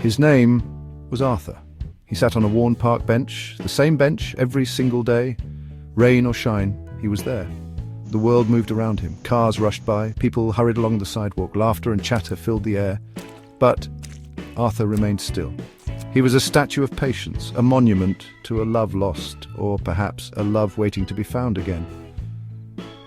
His name was Arthur. He sat on a worn park bench, the same bench every single day. Rain or shine, he was there. The world moved around him. Cars rushed by, people hurried along the sidewalk, laughter and chatter filled the air. But Arthur remained still. He was a statue of patience, a monument to a love lost, or perhaps a love waiting to be found again.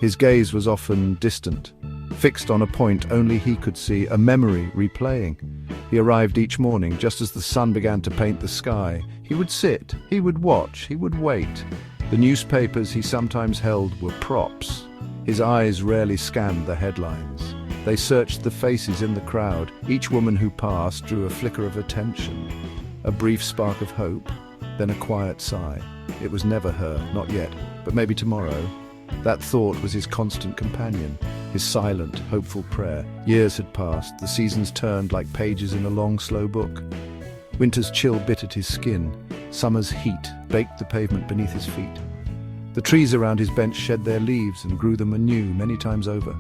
His gaze was often distant, fixed on a point only he could see, a memory replaying. He arrived each morning just as the sun began to paint the sky. He would sit, he would watch, he would wait. The newspapers he sometimes held were props. His eyes rarely scanned the headlines. They searched the faces in the crowd. Each woman who passed drew a flicker of attention, a brief spark of hope, then a quiet sigh. It was never her, not yet, but maybe tomorrow. That thought was his constant companion, his silent, hopeful prayer. Years had passed, the seasons turned like pages in a long, slow book. Winter's chill bit at his skin. Summer's heat baked the pavement beneath his feet. The trees around his bench shed their leaves and grew them anew many times over.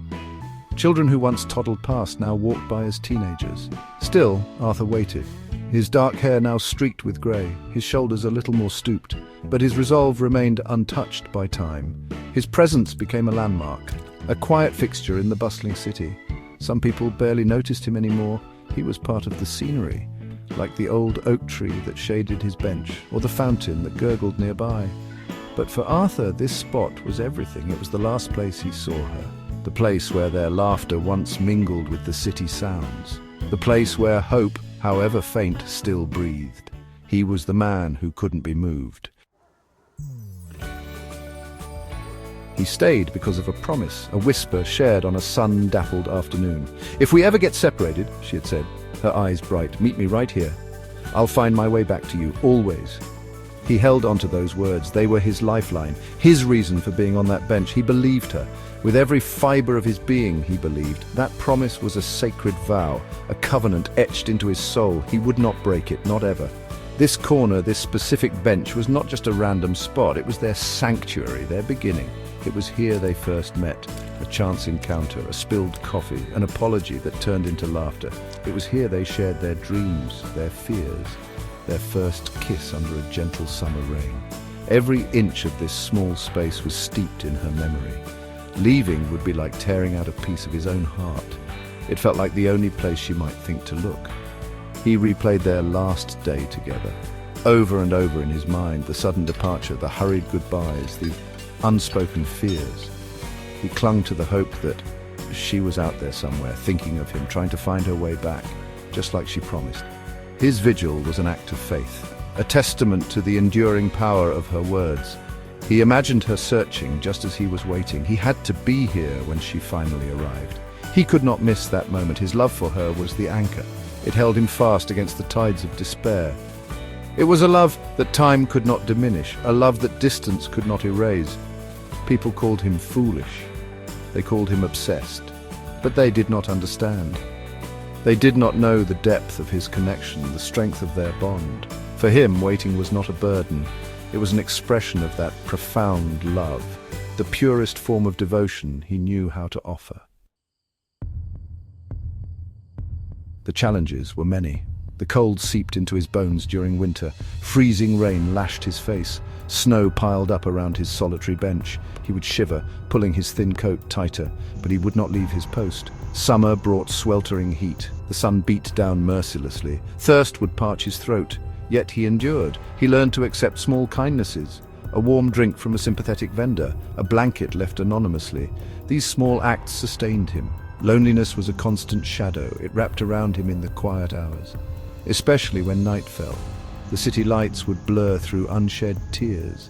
Children who once toddled past now walked by as teenagers. Still, Arthur waited. His dark hair now streaked with grey, his shoulders a little more stooped, but his resolve remained untouched by time. His presence became a landmark, a quiet fixture in the bustling city. Some people barely noticed him anymore. He was part of the scenery, like the old oak tree that shaded his bench, or the fountain that gurgled nearby. But for Arthur, this spot was everything. It was the last place he saw her, the place where their laughter once mingled with the city sounds, the place where hope, however faint, still breathed. He was the man who couldn't be moved. He stayed because of a promise, a whisper shared on a sun-dappled afternoon. "If we ever get separated," she had said, her eyes bright, "meet me right here. I'll find my way back to you, always." He held on to those words. They were his lifeline, his reason for being on that bench. He believed her. With every fibre of his being, he believed. That promise was a sacred vow, a covenant etched into his soul. He would not break it, not ever. This corner, this specific bench, was not just a random spot. It was their sanctuary, their beginning. It was here they first met. A chance encounter, a spilled coffee, an apology that turned into laughter. It was here they shared their dreams, their fears, their first kiss under a gentle summer rain. Every inch of this small space was steeped in her memory. Leaving would be like tearing out a piece of his own heart. It felt like the only place she might think to look. He replayed their last day together, over and over in his mind, the sudden departure, the hurried goodbyes, the unspoken fears. He clung to the hope that she was out there somewhere, thinking of him, trying to find her way back, just like she promised. His vigil was an act of faith, a testament to the enduring power of her words. He imagined her searching just as he was waiting. He had to be here when she finally arrived. He could not miss that moment. His love for her was the anchor. It held him fast against the tides of despair. It was a love that time could not diminish, a love that distance could not erase. People called him foolish. They called him obsessed. But they did not understand. They did not know the depth of his connection, the strength of their bond. For him, waiting was not a burden. It was an expression of that profound love, the purest form of devotion he knew how to offer. The challenges were many. The cold seeped into his bones during winter. Freezing rain lashed his face. Snow piled up around his solitary bench. He would shiver, pulling his thin coat tighter, but he would not leave his post. Summer brought sweltering heat. The sun beat down mercilessly. Thirst would parch his throat. Yet he endured. He learned to accept small kindnesses. A warm drink from a sympathetic vendor, a blanket left anonymously. These small acts sustained him. Loneliness was a constant shadow. It wrapped around him in the quiet hours. Especially when night fell. The city lights would blur through unshed tears.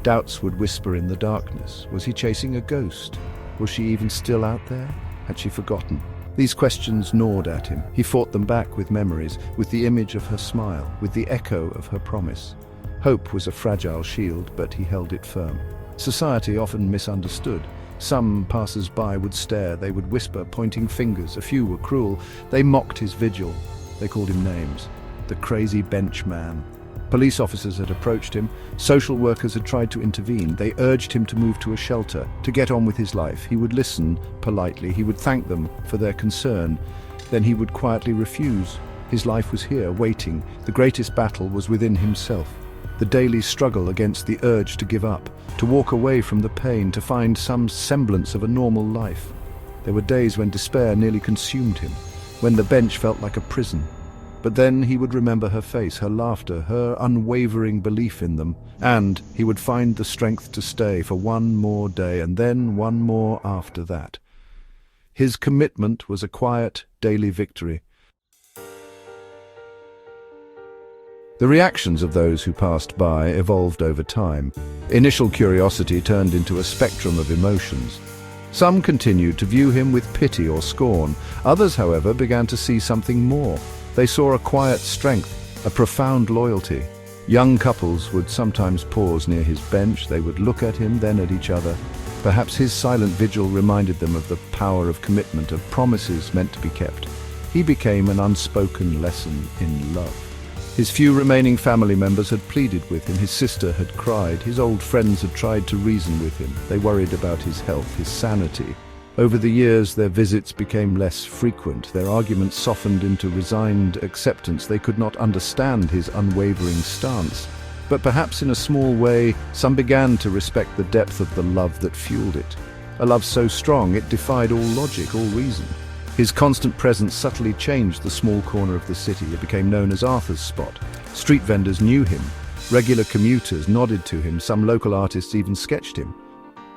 Doubts would whisper in the darkness. Was he chasing a ghost? Was she even still out there? Had she forgotten? These questions gnawed at him. He fought them back with memories, with the image of her smile, with the echo of her promise. Hope was a fragile shield, but he held it firm. Society often misunderstood. Some passers-by would stare, they would whisper, pointing fingers. A few were cruel. They mocked his vigil. They called him names. The crazy bench man. Police officers had approached him. Social workers had tried to intervene. They urged him to move to a shelter, to get on with his life. He would listen politely. He would thank them for their concern. Then he would quietly refuse. His life was here, waiting. The greatest battle was within himself. The daily struggle against the urge to give up, to walk away from the pain, to find some semblance of a normal life. There were days when despair nearly consumed him, when the bench felt like a prison. But then he would remember her face, her laughter, her unwavering belief in them, and he would find the strength to stay for one more day, and then one more after that. His commitment was a quiet, daily victory. The reactions of those who passed by evolved over time. Initial curiosity turned into a spectrum of emotions. Some continued to view him with pity or scorn. Others, however, began to see something more. They saw a quiet strength, a profound loyalty. Young couples would sometimes pause near his bench. They would look at him, then at each other. Perhaps his silent vigil reminded them of the power of commitment, of promises meant to be kept. He became an unspoken lesson in love. His few remaining family members had pleaded with him. His sister had cried. His old friends had tried to reason with him. They worried about his health, his sanity. Over the years, their visits became less frequent. Their arguments softened into resigned acceptance. They could not understand his unwavering stance. But perhaps in a small way, some began to respect the depth of the love that fueled it. A love so strong it defied all logic, all reason. His constant presence subtly changed the small corner of the city. It became known as Arthur's Spot. Street vendors knew him. Regular commuters nodded to him. Some local artists even sketched him.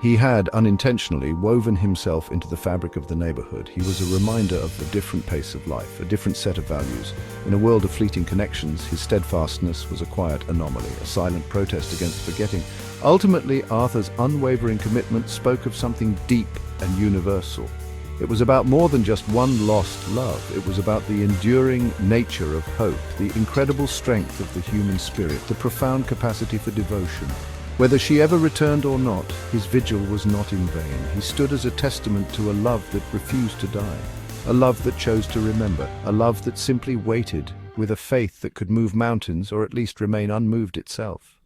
He had, unintentionally, woven himself into the fabric of the neighborhood. He was a reminder of a different pace of life, a different set of values. In a world of fleeting connections, his steadfastness was a quiet anomaly, a silent protest against forgetting. Ultimately, Arthur's unwavering commitment spoke of something deep and universal. It was about more than just one lost love. It was about the enduring nature of hope, the incredible strength of the human spirit, the profound capacity for devotion. Whether she ever returned or not, his vigil was not in vain. He stood as a testament to a love that refused to die, a love that chose to remember, a love that simply waited, with a faith that could move mountains or at least remain unmoved itself.